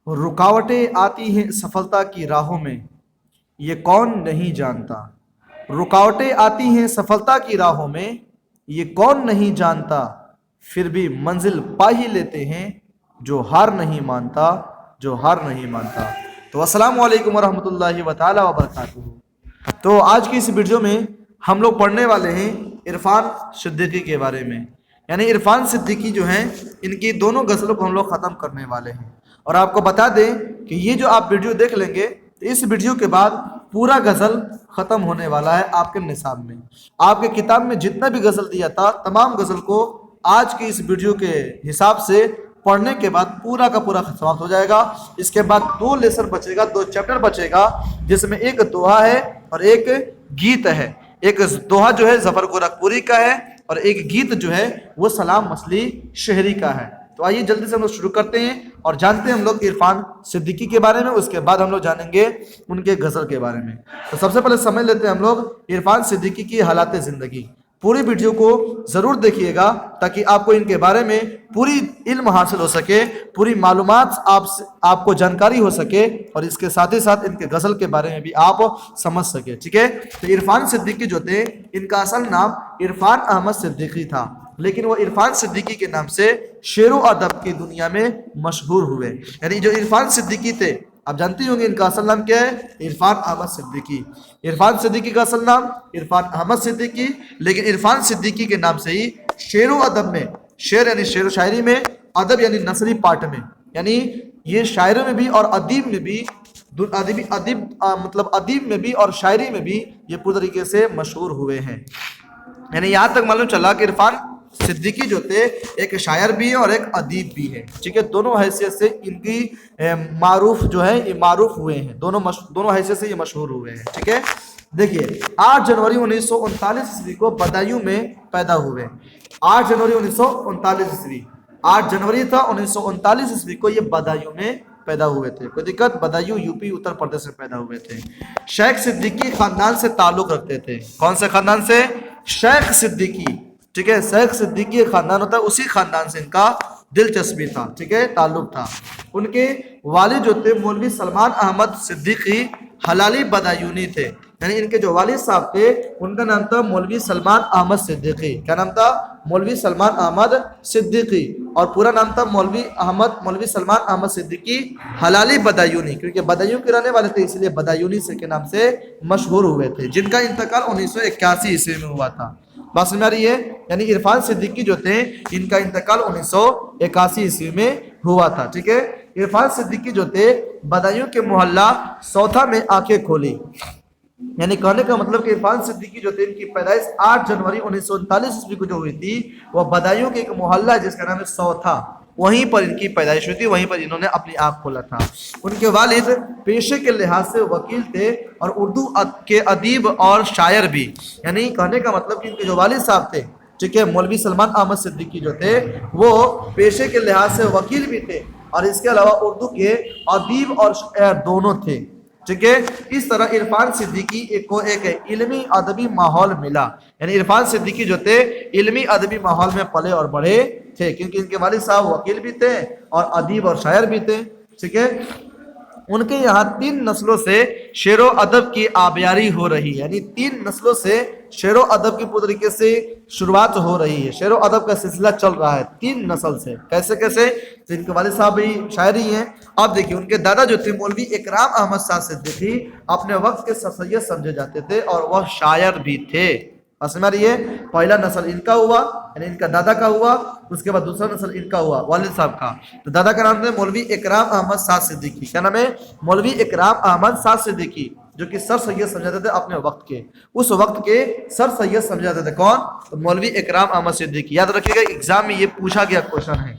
رکاوٹیں آتی ہیں سفلتا کی راہوں میں، یہ کون نہیں جانتا۔ رکاوٹیں آتی ہیں سفلتا کی راہوں میں، یہ کون نہیں جانتا، پھر بھی منزل پا ہی لیتے ہیں جو ہار نہیں مانتا، جو ہار نہیں مانتا۔ تو السلام علیکم ورحمۃ اللہ تعالی وبرکاتہ۔ تو آج کی اس ویڈیو میں ہم لوگ پڑھنے والے ہیں عرفان صدیقی کے بارے میں، یعنی عرفان صدیقی جو ہیں ان کی دونوں غزلوں کو ہم لوگ ختم کرنے والے ہیں۔ اور آپ کو بتا دیں کہ یہ جو آپ ویڈیو دیکھ لیں گے تو اس ویڈیو کے بعد پورا غزل ختم ہونے والا ہے آپ کے نصاب میں۔ آپ کے کتاب میں جتنا بھی غزل دیا تھا تمام غزل کو آج کی اس ویڈیو کے حساب سے پڑھنے کے بعد پورا کا پورا سماپت ہو جائے گا۔ اس کے بعد 2 لیسن بچے گا، 2 چیپٹر بچے گا، جس میں ایک دوہا ہے اور ایک گیت ہے۔ ایک دوہا جو ہے ظفر گورکھپوری کا ہے اور ایک گیت جو ہے وہ سلام مصلی شہری کا ہے۔ تو آئیے جلدی سے ہم لوگ شروع کرتے ہیں اور جانتے ہیں ہم لوگ عرفان صدیقی کے بارے میں، اس کے بعد ہم لوگ جانیں گے ان کے غزل کے بارے میں۔ تو سب سے پہلے سمجھ لیتے ہیں ہم لوگ عرفان صدیقی کی حالات زندگی۔ پوری ویڈیو کو ضرور دیکھیے گا تاکہ آپ کو ان کے بارے میں پوری علم حاصل ہو سکے، پوری معلومات آپ کو جانکاری ہو سکے، اور اس کے ساتھ ہی ساتھ ان کے غزل کے بارے میں بھی آپ سمجھ سکے، ٹھیک ہے۔ تو عرفان صدیقی جو تھے ان کا اصل نام عرفان احمد صدیقی تھا، لیکن وہ عرفان صدیقی کے نام سے شعر و ادب کی دنیا میں مشہور ہوئے۔ یعنی جو عرفان صدیقی تھے، آپ جانتے ہوں گے ان کا اصل نام کیا ہے، عرفان احمد صدیقی۔ عرفان صدیقی کا اصل نام عرفان احمد صدیقی، لیکن عرفان صدیقی کے نام سے ہی شعر و ادب میں، شعر یعنی شعر و شاعری میں، ادب یعنی نثری پارٹ میں، یعنی یہ شاعروں میں بھی اور ادیب میں بھی، ادیب میں بھی اور شاعری میں بھی یہ پورے طریقے سے مشہور ہوئے ہیں۔ یعنی یہاں تک معلوم چلا کہ عرفان صدیقی جو تھے ایک شاعر بھی ہے اور ایک ادیب بھی ہے، ٹھیک ہے۔ دونوں حیثیت سے ان کی معروف جو ہے یہ معروف ہوئے ہیں، دونوں حیثیت سے یہ مشہور ہوئے ہیں، ٹھیک ہے۔ دیکھیے 8 جنوری 1939 عیسوی کو بدایوں میں پیدا ہوئے۔ 8 جنوری 1939 عیسوی، 8 جنوری تھا 1939 عیسوی کو یہ بدایوں میں پیدا ہوئے تھے۔ کوئی دقت؟ بدایوں یو پی اتر پردیش میں پیدا ہوئے تھے۔ شیخ صدیقی خاندان سے تعلق رکھتے تھے۔ کون سے خاندان سے؟ شیخ صدیقی، ٹھیک ہے۔ شیخ صدیقی خاندان ہوتا ہے، اسی خاندان سے ان کا دلچسپی تھا، ٹھیک ہے، تعلق تھا۔ ان کے والد جو تھے مولوی سلمان احمد صدیقی حلالی بدایونی تھے، یعنی ان کے جو والد صاحب تھے ان کا نام تھا مولوی سلمان احمد صدیقی۔ کیا نام تھا؟ مولوی سلمان احمد صدیقی، اور پورا نام تھا مولوی سلمان احمد صدیقی حلالی بدایونی، کیونکہ بدایوں کے رہنے والے تھے اس لیے بدایونی سے کے نام سے مشہور ہوئے تھے، جن کا انتقال 1981 عیسوی میں ہوا تھا۔ بات سمجھ آ رہی ہے؟ یعنی عرفان صدیقی جو تھے ان کا انتقال 1981 عیسوی میں ہوا تھا، ٹھیک ہے۔ عرفان صدیقی جو تھے بدایوں کے محلہ سوتھا میں آنکھیں کھولی، یعنی کہنے کا مطلب کہ عرفان صدیقی جو تھے ان کی پیدائش 8 جنوری 1939 عیسوی کو جو ہوئی تھی وہ بدایوں کے ایک محلہ ہے جس کا نام ہے سوتھا، وہیں پر ان کی پیدائش ہوئی تھی، وہیں پر انہوں نے اپنی آنکھ کھولا تھا۔ ان کے والد پیشے کے لحاظ سے وکیل تھے اور اردو کے ادیب اور شاعر بھی، یعنی کہنے کا مطلب کہ ان کے جو والد صاحب تھے، ٹھیک ہے، مولوی سلمان احمد صدیقی جو تھے وہ پیشے کے لحاظ سے وکیل بھی تھے اور اس کے علاوہ اردو کے ادیب اور شاعر دونوں تھے، ٹھیک ہے۔ اس طرح عرفان صدیقی کو ایک علمی ادبی ماحول ملا، یعنی عرفان صدیقی جو تھے علمی ادبی ماحول میں پلے اور بڑھے تھے، کیونکہ ان کے والد صاحب وکیل بھی تھے اور ادیب اور شاعر بھی تھے، ٹھیک ہے۔ ان کے یہاں 3 نسلوں سے شعر و ادب کی آبیاری ہو رہی ہے، یعنی 3 نسلوں سے شعر و ادب کی پورے طریقے سے شروعات ہو رہی ہے، شعر و ادب کا سلسلہ چل رہا ہے 3 نسل سے۔ کیسے کیسے؟ تو ان کے والد صاحب بھی شاعری ہیں۔ اب دیکھیے ان کے دادا جو تھے مولوی اکرام احمد صاحب صدیقی اپنے وقت کے سر سید سمجھے جاتے تھے اور وہ شاعر بھی تھے۔ اسمع رہی ہے، پہلا نسل ان کا ہوا، یعنی ان کا دادا کا ہوا، اس کے بعد دوسرا نسل ان کا ہوا والد صاحب کا۔ تو دادا کا نام ہے مولوی اکرام احمد صاحب صدیقی، کیا نام ہے؟ مولوی اکرام احمد صاحب صدیقی، جو کہ سر سید سمجھاتے تھے اپنے وقت کے، اس وقت کے سر سید سمجھاتے تھے۔ کون؟ تو مولوی اکرام احمد صدیقی۔ یاد رکھیے گا ایگزام میں یہ پوچھا گیا کوشچن ہے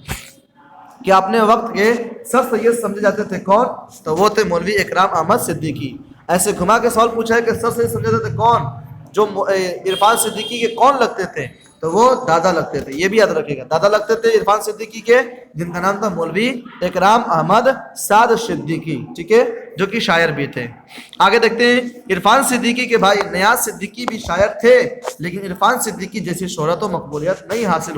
کہ اپنے وقت کے سر سید سمجھے جاتے تھے کون؟ تو وہ تھے مولوی اکرام احمد صدیقی۔ ایسے گھما کے سوال پوچھا ہے کہ سر سید سمجھے جاتے تھے کون؟ جو عرفان صدیقی کے کون لگتے تھے؟ تو وہ دادا لگتے تھے، یہ بھی یاد رکھے گا، دادا لگتے تھے عرفان صدیقی کے، جن کا نام تھا مولوی اکرام احمد سعد صدیقی، ٹھیک ہے، جو کہ شاعر بھی تھے۔ آگے دیکھتے ہیں، عرفان صدیقی کے بھائی نیاز صدیقی بھی شاعر تھے، لیکن عرفان صدیقی جیسی شہرت و مقبولیت نہیں حاصل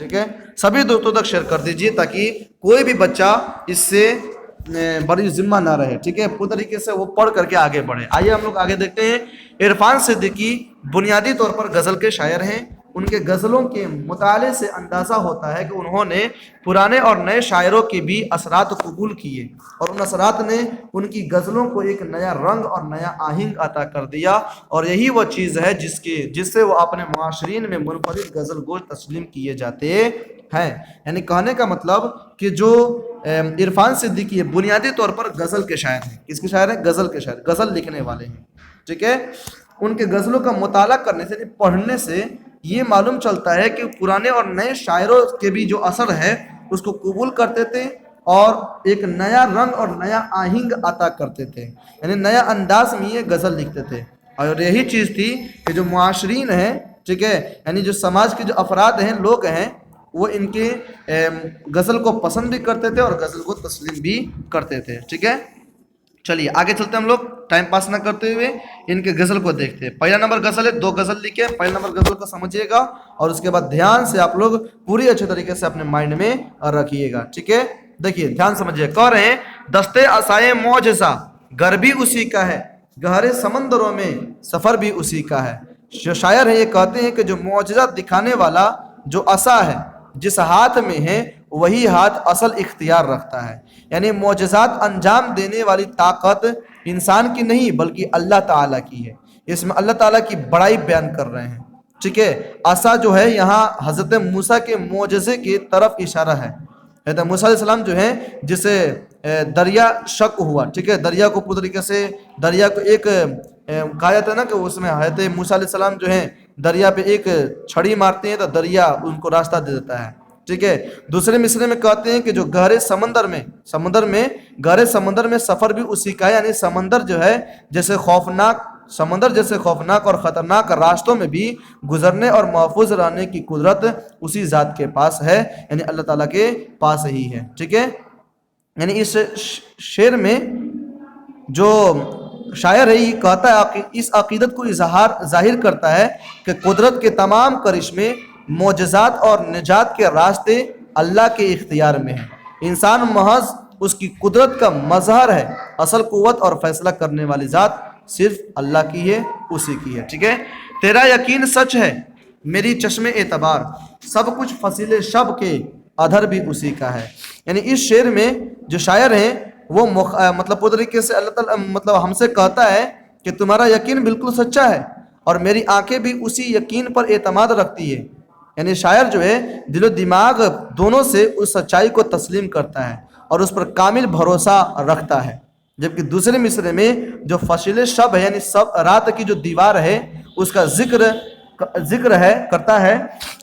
ٹھیک ہے, سبھی دوستوں تک شیئر کر دیجیے تاکہ کوئی بھی بچہ اس سے بڑی ذمہ نہ رہے. ٹھیک ہے, پوری طریقے سے وہ پڑھ کر کے آگے بڑھے. آئیے ہم لوگ آگے دیکھتے ہیں. عرفان صدیقی بنیادی طور پر غزل کے شاعر ہیں. ان کے غزلوں کے مطالعے سے اندازہ ہوتا ہے کہ انہوں نے پرانے اور نئے شاعروں کے بھی اثرات قبول کیے, اور ان اثرات نے ان کی غزلوں کو ایک نیا رنگ اور نیا آہنگ عطا کر دیا, اور یہی وہ چیز ہے جس سے وہ اپنے معاشرین میں منفرد غزل گو تسلیم کیے جاتے ہیں. یعنی کہنے کا مطلب کہ جو عرفان صدیقی بنیادی طور پر غزل کے شاعر ہیں. کس کے شاعر ہیں؟ غزل کے شاعر, غزل لکھنے والے ہیں. ٹھیک ہے, ان کے غزلوں کا مطالعہ کرنے سے, پڑھنے سے یہ معلوم چلتا ہے کہ پرانے اور نئے شاعروں کے بھی جو اثر ہے اس کو قبول کرتے تھے اور ایک نیا رنگ اور نیا آہنگ عطا کرتے تھے. یعنی نیا انداز میں یہ غزل لکھتے تھے, اور یہی چیز تھی کہ جو معاشرین ہیں, ٹھیک ہے, یعنی جو سماج کے جو افراد ہیں, لوگ ہیں, وہ ان کے غزل کو پسند بھی کرتے تھے اور غزل کو تسلیم بھی کرتے تھے. ٹھیک ہے, چلیے آگے چلتے ہیں. ہم لوگ ٹائم پاس نہ کرتے ہوئے ان کے غزل کو دیکھتے ہیں. پہلا نمبر غزل ہے, 2 غزل لکھے. پہلا نمبر غزل کو سمجھیے گا اور اس کے بعد دھیان سے آپ لوگ پوری اچھے طریقے سے اپنے مائنڈ میں رکھیے گا. ٹھیک ہے, دیکھیے دھیان سمجھیے. کہہ رہے ہیں, دستے عصائے معجزہ گر بھی اسی کا ہے, گہرے سمندروں میں سفر بھی اسی کا ہے. جو شاعر ہے یہ کہتے ہیں کہ جو معجزہ دکھانے والا جو عصا ہے, جس ہاتھ میں ہے وہی ہاتھ اصل اختیار رکھتا ہے. یعنی معجزات انجام دینے والی طاقت انسان کی نہیں بلکہ اللہ تعالیٰ کی ہے. اس میں اللہ تعالیٰ کی بڑائی بیان کر رہے ہیں. ٹھیک ہے, عصا جو ہے یہاں حضرت موسیٰ کے معجزے کی طرف اشارہ ہے. حضرت موسیٰ علیہ السلام جو ہیں, جسے دریا شق ہوا, ٹھیک ہے, دریا کو پوری طریقے سے, دریا کو ایک کہا جاتا ہے نا کہ اس میں حضرت موسیٰ علیہ السلام جو ہیں دریا پہ ایک چھڑی مارتے ہیں تو دریا ان کو راستہ دے دیتا ہے. ٹھیک ہے, دوسرے مصرے میں کہتے ہیں کہ جو گہرے سمندر میں سفر بھی اسی کا ہے. یعنی سمندر جو ہے جیسے خوفناک اور خطرناک راستوں میں بھی گزرنے اور محفوظ رہنے کی قدرت اسی ذات کے پاس ہے, یعنی اللہ تعالیٰ کے پاس ہی ہے. ٹھیک ہے, یعنی اس شعر میں جو شاعر ہے یہ کہتا ہے, اس عقیدت کو ظاہر کرتا ہے کہ قدرت کے تمام کرشمے, معجزات اور نجات کے راستے اللہ کے اختیار میں ہیں. انسان محض اس کی قدرت کا مظہر ہے. اصل قوت اور فیصلہ کرنے والی ذات صرف اللہ کی ہے, اسی کی ہے. ٹھیک ہے, تیرا یقین سچ ہے میری چشم اعتبار, سب کچھ فصیل شب کے ادھر بھی اسی کا ہے. یعنی اس شعر میں جو شاعر ہیں وہ مطلب پوری طریقے سے اللہ تعالیٰ مطلب ہم سے کہتا ہے کہ تمہارا یقین بالکل سچا ہے اور میری آنکھیں بھی اسی یقین پر اعتماد رکھتی ہے. یعنی شاعر جو ہے دل و دماغ دونوں سے اس سچائی کو تسلیم کرتا ہے اور اس پر کامل بھروسہ رکھتا ہے. جبکہ دوسرے مصرے میں جو فصیل شب ہے, یعنی رات کی جو دیوار ہے, اس کا ذکر کرتا ہے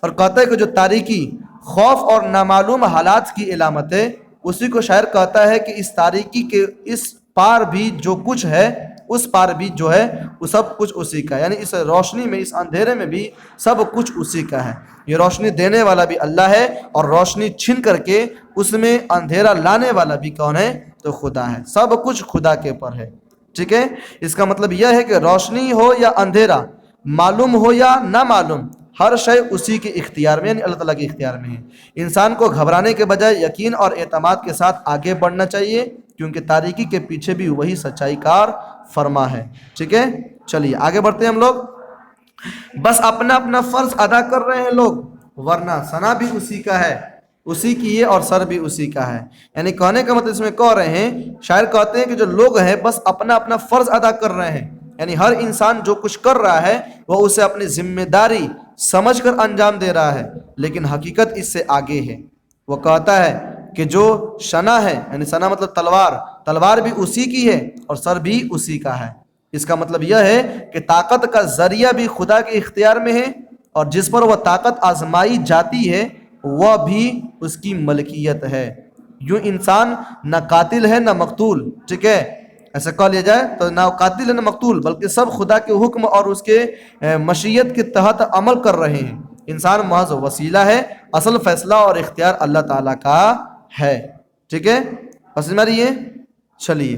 اور کہتا ہے کہ جو تاریکی, خوف اور نامعلوم حالات کی علامت ہے, اسی کو شاعر کہتا ہے کہ اس تاریکی کے اس پار بھی جو کچھ ہے, اس پار بھی جو ہے وہ سب کچھ اسی کا ہے. یعنی اس روشنی میں, اس اندھیرے میں بھی سب کچھ اسی کا ہے. یہ روشنی دینے والا بھی اللہ ہے اور روشنی چھن کر کے اس میں اندھیرا لانے والا بھی کون ہے؟ تو خدا ہے. سب کچھ خدا کے اوپر ہے. ٹھیک ہے, اس کا مطلب یہ ہے کہ روشنی ہو یا اندھیرا, معلوم ہو یا نہ معلوم, ہر شے اسی کے اختیار میں, یعنی اللہ تعالیٰ کے اختیار میں ہے. انسان کو گھبرانے کے بجائے یقین اور اعتماد کے ساتھ آگے بڑھنا چاہیے, کیونکہ تاریکی کے پیچھے بھی وہی سچائی کار فرما ہے. ٹھیک ہے, چلیے آگے بڑھتے ہیں ہم لوگ. بس اپنا اپنا فرض ادا کر رہے ہیں لوگ, ورنہ ثنا بھی اسی کا ہے, اسی کی ہے اور سر بھی اسی کا ہے. یعنی کہنے کا مطلب اس میں کہہ رہے ہیں, شاعر کہتے ہیں کہ جو لوگ ہیں بس اپنا اپنا فرض ادا کر رہے ہیں. یعنی ہر انسان جو کچھ کر رہا ہے وہ اسے اپنی ذمہ داری سمجھ کر انجام دے رہا ہے, لیکن حقیقت اس سے آگے ہے. وہ کہتا ہے کہ جو شنا ہے, یعنی شنا مطلب تلوار بھی اسی کی ہے اور سر بھی اسی کا ہے. اس کا مطلب یہ ہے کہ طاقت کا ذریعہ بھی خدا کے اختیار میں ہے, اور جس پر وہ طاقت آزمائی جاتی ہے وہ بھی اس کی ملکیت ہے. یوں انسان نہ قاتل ہے نہ مقتول. ٹھیک ہے, ایسا کہہ لیا جائے تو نہ قاتل ہے نہ مقتول, بلکہ سب خدا کے حکم اور اس کے مشیت کے تحت عمل کر رہے ہیں. انسان محض وسیلہ ہے, اصل فیصلہ اور اختیار اللہ تعالیٰ کا ہے. ٹھیک ہے, پسند میں رہی ہے. چلیے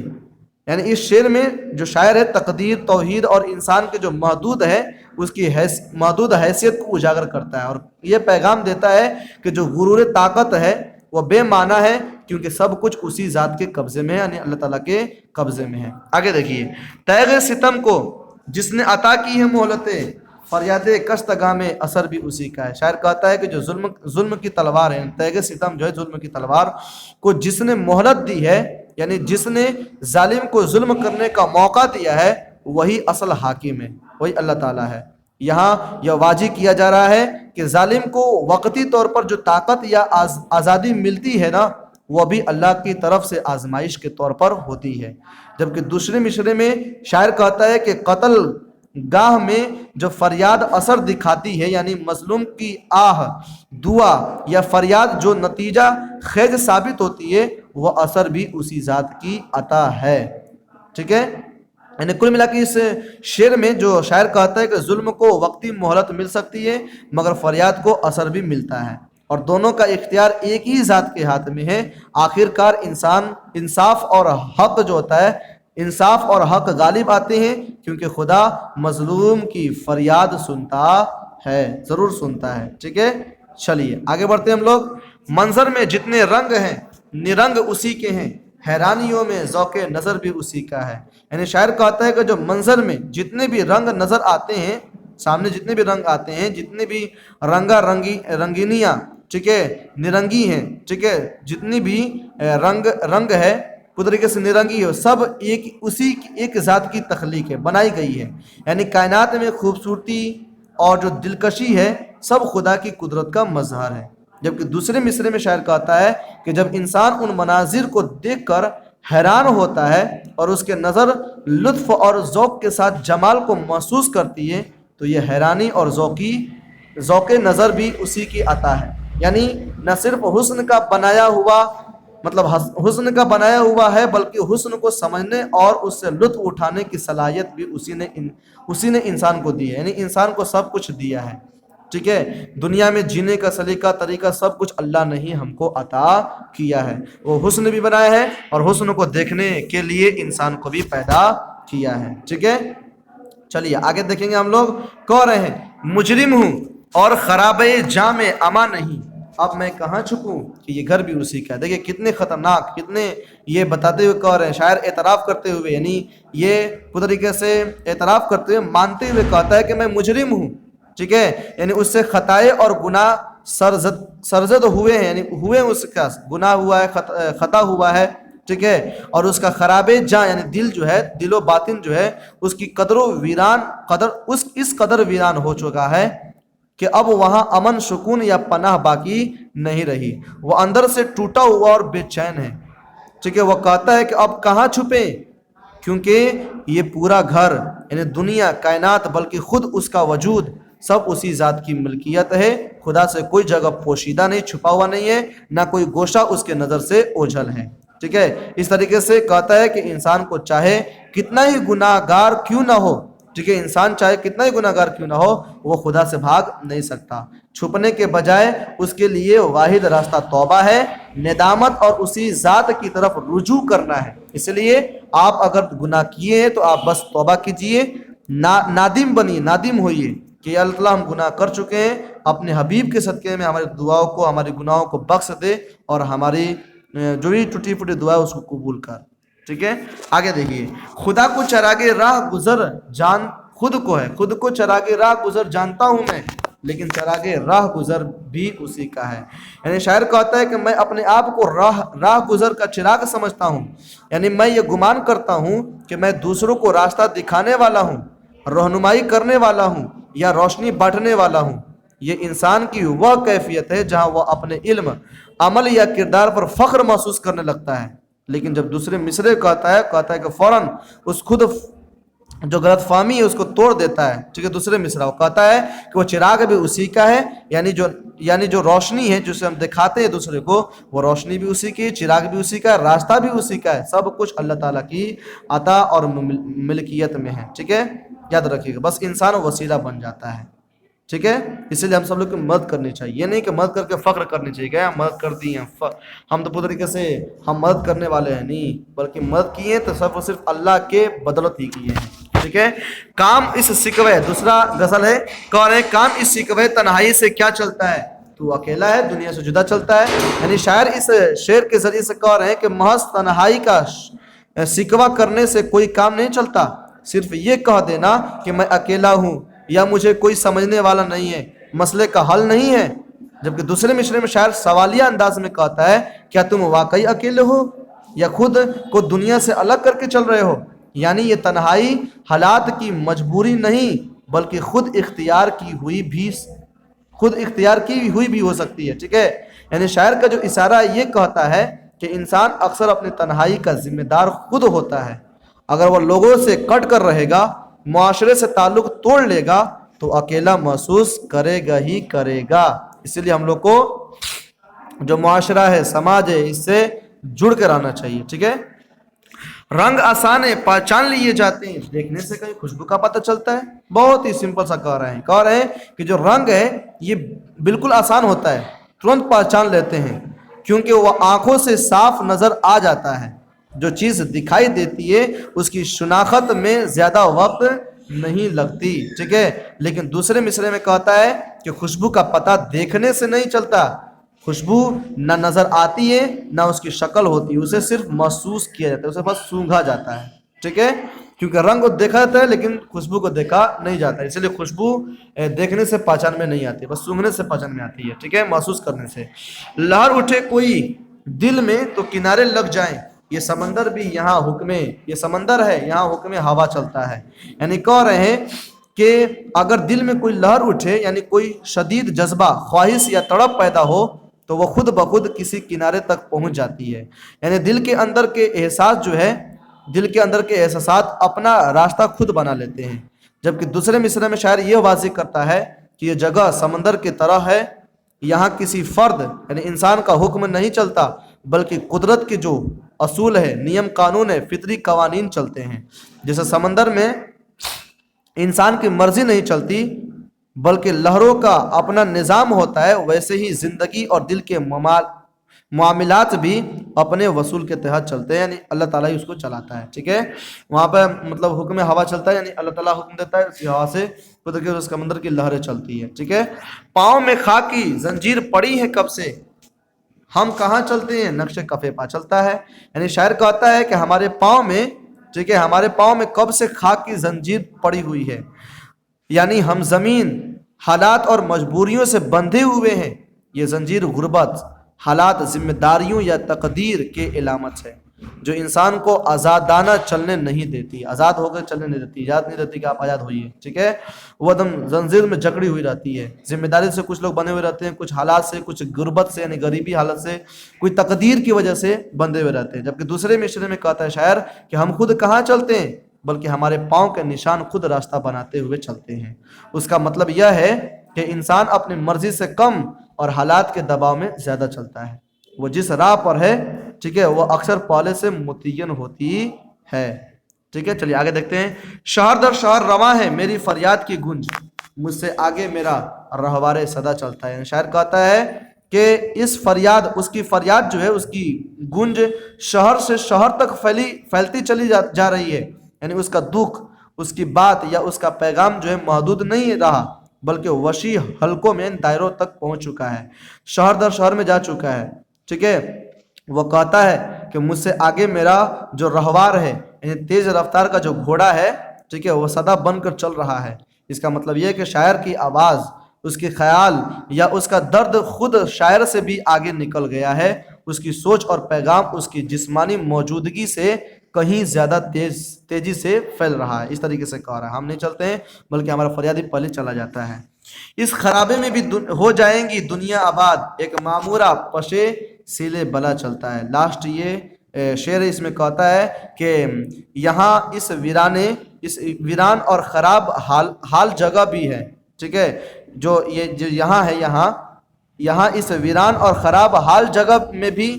یعنی اس شعر میں جو شاعر ہے تقدیر، توحید اور انسان کے جو محدود ہے اس کی محدود حیثیت کو اجاگر کرتا ہے، اور یہ پیغام دیتا ہے کہ جو غرور طاقت ہے وہ بے معنی ہے، کیونکہ سب کچھ اسی ذات کے قبضے میں ہے، یعنی اللہ تعالیٰ کے قبضے میں ہے۔ آگے دیکھیے، تیغ ستم کو جس نے عطا کی ہے مہلتیں، فریاد کشتگاہ میں اثر بھی اسی کا ہے۔ شاعر کہتا ہے کہ جو ظلم کی تلوار ہے، تیغ ستم جو ہے ظلم کی تلوار کو جس نے مہلت دی ہے، یعنی جس نے ظالم کو ظلم کرنے کا موقع دیا ہے، وہی اصل حاکم ہے، وہی اللہ تعالیٰ ہے۔ یہاں یہ واضح کیا جا رہا ہے کہ ظالم کو وقتی طور پر جو طاقت یا آزادی ملتی ہے نا، وہ بھی اللہ کی طرف سے آزمائش کے طور پر ہوتی ہے۔ جبکہ دوسرے مصرعے میں شاعر کہتا ہے کہ قتل گاہ میں جو فریاد اثر دکھاتی ہے، یعنی مظلوم کی آہ، دعا یا فریاد جو نتیجہ خیز ثابت ہوتی ہے، وہ اثر بھی اسی ذات کی عطا ہے۔ ٹھیک ہے، یعنی کل ملا کے اس شعر میں جو شاعر کہتا ہے کہ ظلم کو وقتی مہلت مل سکتی ہے، مگر فریاد کو اثر بھی ملتا ہے، اور دونوں کا اختیار ایک ہی ذات کے ہاتھ میں ہے۔ آخرکار انصاف اور حق جو ہوتا ہے، انصاف اور حق غالب آتے ہیں، کیونکہ خدا مظلوم کی فریاد سنتا ہے، ضرور سنتا ہے۔ ٹھیک ہے، چلیے آگے بڑھتے ہیں ہم لوگ۔ منظر میں جتنے رنگ ہیں نرنگ اسی کے ہیں، حیرانیوں میں ذوق نظر بھی اسی کا ہے۔ یعنی شاعر کہتا ہے کہ جو منظر میں جتنے بھی رنگ نظر آتے ہیں، سامنے جتنے بھی رنگ آتے ہیں، جتنے بھی رنگینیاں، ٹھیک ہے، نرنگی ہیں، ٹھیک ہے، جتنی بھی رنگ ہے پوری طریقے سے نرنگی ہے، سب ایک ذات کی تخلیق ہے، بنائی گئی ہے۔ یعنی کائنات میں خوبصورتی اور جو دلکشی ہے سب خدا کی قدرت کا مظہر ہے۔ جبکہ دوسرے مصرعے میں شاعر کہتا ہے کہ جب انسان ان مناظر کو دیکھ کر حیران ہوتا ہے اور اس کے نظر لطف اور ذوق کے ساتھ جمال کو محسوس کرتی ہے، تو یہ حیرانی اور ذوق نظر بھی اسی کی عطا ہے۔ یعنی نہ صرف حسن کا بنایا ہوا ہے، بلکہ حسن کو سمجھنے اور اس سے لطف اٹھانے کی صلاحیت بھی اسی نے انسان کو دی ہے، یعنی انسان کو سب کچھ دیا ہے۔ ٹھیک ہے، دنیا میں جینے کا سلیقہ طریقہ سب کچھ اللہ نے ہی ہم کو عطا کیا ہے۔ وہ حسن بھی بنایا ہے اور حسن کو دیکھنے کے لیے انسان کو بھی پیدا کیا ہے۔ ٹھیک ہے، چلیے آگے دیکھیں گے ہم لوگ۔ کہہ رہے ہیں مجرم ہوں اور خرابے جاں میں اما نہیں، اب میں کہاں چھپوں کہ یہ گھر بھی اسی کا ہے۔ دیکھیں کتنے خطرناک، کتنے یہ بتاتے ہوئے کہہ رہے ہیں، شاعر اعتراف کرتے ہوئے، یعنی یہ پوری طریقے سے اعتراف کرتے ہوئے مانتے ہوئے کہتا ہے کہ میں مجرم ہوں۔ ٹھیک ہے، یعنی اس سے خطائے اور گناہ سرزد ہوئے ہیں، یعنی ہوئے اس کا گناہ ہوا ہے، خطا ہوا ہے۔ ٹھیک ہے، اور اس کا خراب جاں یعنی دل جو ہے، دل و باطن جو ہے، اس کی اس قدر ویران ہو چکا ہے کہ اب وہاں امن سکون یا پناہ باقی نہیں رہی، وہ اندر سے ٹوٹا ہوا اور بے چین ہے۔ ٹھیک ہے، وہ کہتا ہے کہ اب کہاں چھپیں، کیونکہ یہ پورا گھر یعنی دنیا، کائنات، بلکہ خود اس کا وجود سب اسی ذات کی ملکیت ہے۔ خدا سے کوئی جگہ پوشیدہ نہیں، چھپا ہوا نہیں ہے، نہ کوئی گوشہ اس کے نظر سے اوجھل ہے۔ ٹھیک ہے، اس طریقے سے کہتا ہے کہ انسان کو چاہے کتنا ہی گناہ گار کیوں نہ ہو، ٹھیک ہے، انسان چاہے کتنا ہی گناہ گار کیوں نہ ہو، وہ خدا سے بھاگ نہیں سکتا۔ چھپنے کے بجائے اس کے لیے واحد راستہ توبہ ہے، ندامت اور اسی ذات کی طرف رجوع کرنا ہے۔ اس لیے آپ اگر گناہ کیے ہیں تو آپ بس توبہ کیجئے، نادم بنیے، نادم ہوئیے کہ یا اللہ تعالیٰ ہم گناہ کر چکے ہیں، اپنے حبیب کے صدقے میں ہماری دعاؤں کو، ہمارے گناہوں کو بخش دے، اور ہماری جو بھی ٹوٹی پھوٹی دعا ہے اس کو قبول کر۔ ٹھیک ہے، آگے دیکھیے، خدا کو چراغے راہ گزر جان خود کو ہے، خود کو چراغے راہ گزر جانتا ہوں میں، لیکن چراغے راہ گزر بھی اسی کا ہے۔ یعنی شاعر کہتا ہے کہ میں اپنے آپ کو راہ گزر کا چراغ سمجھتا ہوں، یعنی میں یہ گمان کرتا ہوں کہ میں دوسروں کو راستہ دکھانے والا ہوں، رہنمائی کرنے والا ہوں یا روشنی بانٹنے والا ہوں۔ یہ انسان کی وہ کیفیت ہے جہاں وہ اپنے علم، عمل یا کردار پر فخر محسوس کرنے لگتا ہے، لیکن جب دوسرے مصرعے کہتا ہے کہ فوراً اس خود جو غلط فہمی ہے اس کو توڑ دیتا ہے۔ ٹھیک ہے، دوسرے مصرع وہ کہتا ہے کہ وہ چراغ بھی اسی کا ہے، یعنی جو روشنی ہے جسے ہم دکھاتے ہیں دوسرے کو، وہ روشنی بھی اسی کی، چراغ بھی اسی کا ہے، راستہ بھی اسی کا ہے، سب کچھ اللہ تعالیٰ کی عطا اور ملکیت میں ہے۔ ٹھیک ہے، یاد رکھیے گا، بس انسان وسیلہ بن جاتا ہے۔ ٹھیک ہے. اسی لیے ہم سب لوگ کو مدد کرنی چاہیے. یہ نہیں کہ مدد کر کے فخر کرنی چاہیے کہ مدد کر دی ہیں ہم تو پوری طریقے سے ہم مدد کرنے والے ہیں، نہیں، بلکہ مدد کیے تو سب صرف اللہ کے بدولت ہی کیے ہیں. ٹھیک ہے. کام اس سکوے، دوسرا غزل ہے، کون ہے؟ کام اس سکوے تنہائی سے کیا چلتا ہے؟ تو اکیلا ہے، دنیا سے جدا چلتا ہے. یعنی شاعر اس شعر کے ذریعے سے کہہ رہے ہیں کہ محض تنہائی کا سکوا کرنے سے کوئی کام نہیں چلتا. صرف یہ کہہ دینا کہ میں اکیلا ہوں یا مجھے کوئی سمجھنے والا نہیں ہے مسئلے کا حل نہیں ہے. جبکہ دوسرے مصرعے میں شاعر سوالیہ انداز میں کہتا ہے کیا تم واقعی اکیلے ہو یا خود کو دنیا سے الگ کر کے چل رہے ہو؟ یعنی یہ تنہائی حالات کی مجبوری نہیں بلکہ خود اختیار کی ہوئی بھی ہو سکتی ہے. ٹھیک ہے. یعنی شاعر کا جو اشارہ یہ کہتا ہے کہ انسان اکثر اپنی تنہائی کا ذمہ دار خود ہوتا ہے. اگر وہ لوگوں سے کٹ کر رہے گا، معاشرے سے تعلق توڑ لے گا تو اکیلا محسوس کرے گا ہی کرے گا. اسی لیے ہم لوگ کو جو معاشرہ ہے، سماج ہے، اس سے جڑ کر آنا چاہیے. ٹھیک ہے. رنگ آسان پہچان لیے جاتے ہیں، دیکھنے سے کہیں خوشبو کا پتہ چلتا ہے. بہت ہی سمپل سا کہہ رہے ہیں کہ جو رنگ ہے یہ بالکل آسان ہوتا ہے، ترنت پہچان لیتے ہیں کیونکہ وہ آنکھوں سے صاف نظر آ جاتا ہے. جو چیز دکھائی دیتی ہے اس کی شناخت میں زیادہ وقت نہیں لگتی. ٹھیک ہے. لیکن دوسرے مصرعے میں کہتا ہے کہ خوشبو کا پتہ دیکھنے سے نہیں چلتا. خوشبو نہ نظر آتی ہے نہ اس کی شکل ہوتی ہے، اسے صرف محسوس کیا جاتا ہے، اسے بس سونگھا جاتا ہے. ٹھیک ہے. کیونکہ رنگ کو دیکھا جاتا ہے لیکن خوشبو کو دیکھا نہیں جاتا. اسی لیے خوشبو دیکھنے سے پہچان میں نہیں آتی، بس سونگھنے سے پہچان میں آتی ہے. ٹھیک ہے. محسوس کرنے سے. لہر اٹھے کوئی دل میں تو کنارے لگ جائیں، یہ سمندر بھی یہاں یہ سمندر ہے، یہاں حکم ہوا چلتا ہے. یعنی کہہ رہے ہیں کہ اگر دل میں کوئی لہر اٹھے، یعنی کوئی شدید جذبہ، خواہش یا تڑپ پیدا ہو تو وہ خود بخود کسی کنارے تک پہنچ جاتی ہے. یعنی دل کے اندر کے احساسات اپنا راستہ خود بنا لیتے ہیں. جبکہ دوسرے مصرعے میں شاعر یہ واضح کرتا ہے کہ یہ جگہ سمندر کی طرح ہے، یہاں کسی فرد یعنی انسان کا حکم نہیں چلتا بلکہ قدرت کے جو اصول ہے، نیم قانون ہے، فطری قوانین چلتے ہیں. جیسے سمندر میں انسان کی مرضی نہیں چلتی بلکہ لہروں کا اپنا نظام ہوتا ہے، ویسے ہی زندگی اور دل کے معاملات بھی اپنے وصول کے تحت چلتے ہیں. یعنی اللہ تعالیٰ ہی اس کو چلاتا ہے. ٹھیک ہے. وہاں پہ مطلب حکم ہوا چلتا ہے، یعنی اللہ تعالیٰ حکم دیتا ہے، اسی ہوا سے اس سمندر کی لہریں چلتی ہے. ٹھیک ہے. پاؤں میں خاک کی زنجیر پڑی ہے کب سے، ہم کہاں چلتے ہیں، نقش کفے پا چلتا ہے. یعنی شاعر کہتا ہے کہ ہمارے پاؤں میں، ٹھیک ہے، ہمارے پاؤں میں کب سے خاک کی زنجیر پڑی ہوئی ہے. یعنی ہم زمین، حالات اور مجبوریوں سے بندھے ہوئے ہیں. یہ زنجیر غربت، حالات، ذمہ داریوں یا تقدیر کے علامت ہے جو انسان کو آزادانہ چلنے نہیں دیتی، آزاد ہو کر چلنے نہیں دیتی، اجازت نہیں دیتی کہ آپ آزاد ہوئیے. ٹھیک ہے. وہ دم زنجیر میں جکڑی ہوئی رہتی ہے. ذمہ داری سے کچھ لوگ بندھے ہوئے رہتے ہیں، کچھ حالات سے، کچھ غربت سے یعنی غریبی حالت سے، کوئی تقدیر کی وجہ سے بندھے ہوئے رہتے ہیں. جبکہ دوسرے مصرعے میں کہتا ہے شاعر کہ ہم خود کہاں چلتے ہیں بلکہ ہمارے پاؤں کے نشان خود راستہ بناتے ہوئے چلتے ہیں. اس کا مطلب یہ ہے کہ انسان اپنی مرضی سے کم اور حالات کے دباؤ میں زیادہ چلتا ہے. وہ جس راہ پر ہے، ٹھیک ہے، وہ اکثر پہلے سے متعین ہوتی ہے. ٹھیک ہے. چلیے آگے دیکھتے ہیں. شہر در شہر رواں ہے میری فریاد کی گونج، مجھ سے آگے میرا رہوار صدا چلتا ہے. یعنی شاعر کہتا ہے کہ اس کی فریاد جو ہے، اس کی گونج شہر سے شہر تک پھیلتی چلی جا رہی ہے. یعنی اس کا دکھ، اس کی بات یا اس کا پیغام جو ہے محدود نہیں رہا بلکہ وسیع حلقوں میں، دائروں تک پہنچ چکا ہے، شہر در شہر میں جا چکا ہے. ٹھیک ہے. وہ کہتا ہے کہ مجھ سے آگے میرا جو رہوار ہے، یعنی تیز رفتار کا جو گھوڑا ہے، ٹھیک ہے، وہ صدا بن کر چل رہا ہے. اس کا مطلب یہ ہے کہ شاعر کی آواز، اس کے خیال یا اس کا درد خود شاعر سے بھی آگے نکل گیا ہے. اس کی سوچ اور پیغام اس کی جسمانی موجودگی سے کہیں زیادہ تیزی سے پھیل رہا ہے. اس طریقے سے کہہ رہا ہے ہم نہیں چلتے ہیں بلکہ ہمارا فریادی پہلے چلا جاتا ہے. اس خرابے میں بھی ہو جائیں گی دنیا آباد، ایک معمورہ پشے سیلے بلا چلتا ہے. لاسٹ یہ شعر اس میں کہتا ہے کہ یہاں اس ویران اور خراب حال جگہ بھی ہے. ٹھیک ہے. جو یہاں ہے، یہاں اس ویران اور خراب حال جگہ میں بھی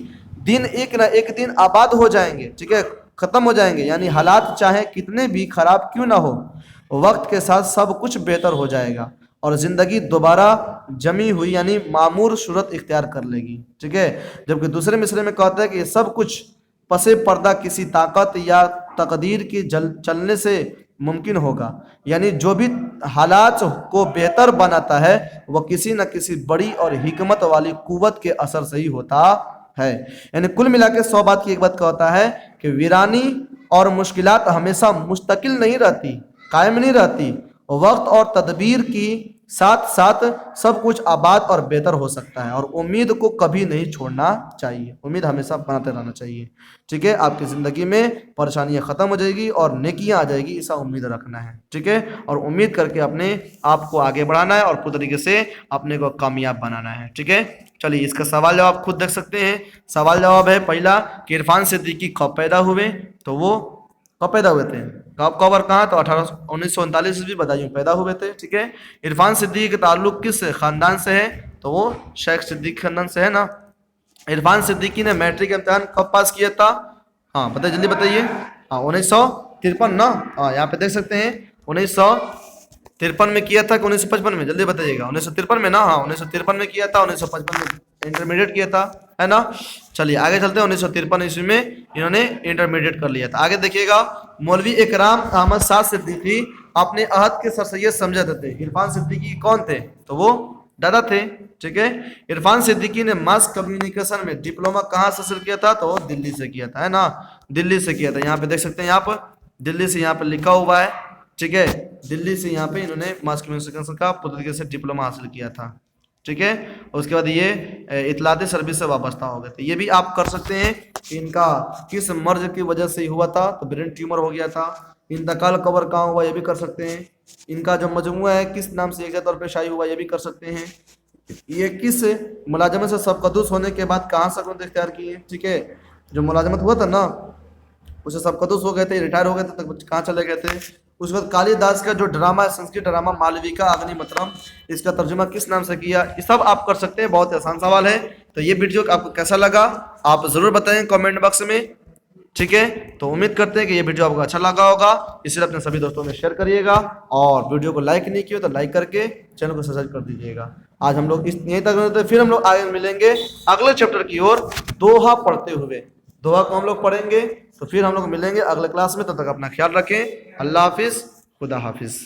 دن ایک نہ ایک دن آباد ہو جائیں گے. ٹھیک ہے. ختم ہو جائیں گے. یعنی حالات چاہے کتنے بھی خراب کیوں نہ ہو، وقت کے ساتھ سب کچھ بہتر ہو جائے گا. اور زندگی دوبارہ جمی ہوئی یعنی معمور صورت اختیار کر لے گی، ٹھیک ہے. جبکہ دوسرے مصرے میں کہتا ہے کہ یہ سب کچھ پس پردہ کسی طاقت یا تقدیر کی چلنے سے ممکن ہوگا، یعنی جو بھی حالات کو بہتر بناتا ہے وہ کسی نہ کسی بڑی اور حکمت والی قوت کے اثر سے ہی ہوتا ہے. یعنی کل ملا کے 100 بات کی ایک بات کہتا ہے کہ ویرانی اور مشکلات ہمیشہ مستقل نہیں رہتی، قائم نہیں رہتی. وقت اور تدبیر کی ساتھ ساتھ سب کچھ آباد اور بہتر ہو سکتا ہے، اور امید کو کبھی نہیں چھوڑنا چاہیے، امید ہمیشہ بناتے رہنا چاہیے، ٹھیک ہے. آپ کی زندگی میں پریشانیاں ختم ہو جائے گی اور نیکیاں آ جائے گی، ایسا امید رکھنا ہے، ٹھیک ہے. اور امید کر کے اپنے آپ کو آگے بڑھانا ہے اور پوری طریقے سے اپنے کو کامیاب بنانا ہے، ٹھیک ہے. چلیے اس کا سوال جواب خود دیکھ سکتے ہیں. سوال جواب ہے پہلا کہ عرفان صدیقی کب پیدا ہوئے، تو وہ کب پیدا ہوئے تھے، کب اور کہاں، تو 1939 بھی بتائیے پیدا ہوئے تھے، ٹھیک ہے. عرفان صدیقی کا تعلق کس خاندان سے ہے، تو وہ شیخ صدیق خاندان سے ہے نا. عرفان صدیقی نے میٹرک امتحان کب پاس کیا تھا، ہاں بتائیے جلدی بتائیے. 1953 نا، ہاں یہاں پہ دیکھ سکتے ہیں 1953 میں کیا تھا کہ 1955 میں، جلدی بتائیے گا. 1953 میں نا، ہاں 1953 میں کیا تھا، 1955 میں انٹرمیڈیٹ کیا تھا، ہے نا. چلیے آگے چلتے ہیں. 1953 عیسوی میں انہوں نے انٹرمیڈیٹ کر لیا تھا. آگے دیکھیے گا مولوی اکرام احمد سعد صدیقی اپنے عہد کے سر سید سمجھے جاتے تھے. عرفان صدیقی کون تھے، تو وہ دادا تھے، ٹھیک ہے. عرفان صدیقی نے ماس کمیونیکیشن میں ڈپلوما کہاں سے حاصل کیا تھا، تو وہ دلی سے کیا تھا، ہے نا، دلی سے کیا تھا. یہاں پہ دیکھ سکتے ہیں، یہاں پر دلی سے یہاں پہ لکھا ہوا ہے، ٹھیک ہے. دلی سے یہاں پہ انہوں نے ماس کمیونیکیشن کا پوری طریقے سے ڈپلوما حاصل کیا تھا، ٹھیک ہے. اس کے بعد یہ اطلاعاتی سروس سے وابستہ ہو گئے تھے. یہ بھی آپ کر سکتے ہیں کہ ان کا کس مرض کی وجہ سے ہوا تھا، تو برین ٹیومر ہو گیا تھا. انتقال قبر کہاں ہوا، یہ بھی کر سکتے ہیں. ان کا جو مجموعہ ہے کس نام سے یکجا طور پہ شائع ہوا، یہ بھی کر سکتے ہیں. یہ کس ملازمت سے سبقدوس ہونے کے بعد کہاں سکونت اختیار کی ہے، ٹھیک ہے. جو ملازمت ہوا تھا نا اسے سبقدوس ہو گئے تھے، ریٹائر ہو گئے تھے، تک کہاں چلے گئے تھے. اس وقت کالی داس کا جو ڈرامہ ہے سنسکرت ڈرامہ مالویکا اگنی مترم، اس کا ترجمہ کس نام سے کیا، یہ سب آپ کر سکتے ہیں. بہت آسان سوال ہے. تو یہ ویڈیو آپ کو کیسا لگا آپ ضرور بتائیں کامنٹ باکس میں، ٹھیک ہے. تو امید کرتے ہیں کہ یہ ویڈیو آپ کو اچھا لگا ہوگا. اس لیے اپنے سبھی دوستوں میں شیئر کریے گا، اور ویڈیو کو لائک نہیں کیا تو لائک کر کے چینل کو سبسکرائب کر دیجیے گا. آج ہم لوگ یہیں تک رہتے ہیں، پھر ہم لوگ آگے ملیں گے اگلے چیپٹر کی اور دوہا پڑھتے ہوئے. دوہا کو ہم لوگ پڑھیں گے، تو پھر ہم لوگ ملیں گے اگلے کلاس میں. تب تک اپنا خیال رکھیں. اللہ حافظ، خدا حافظ.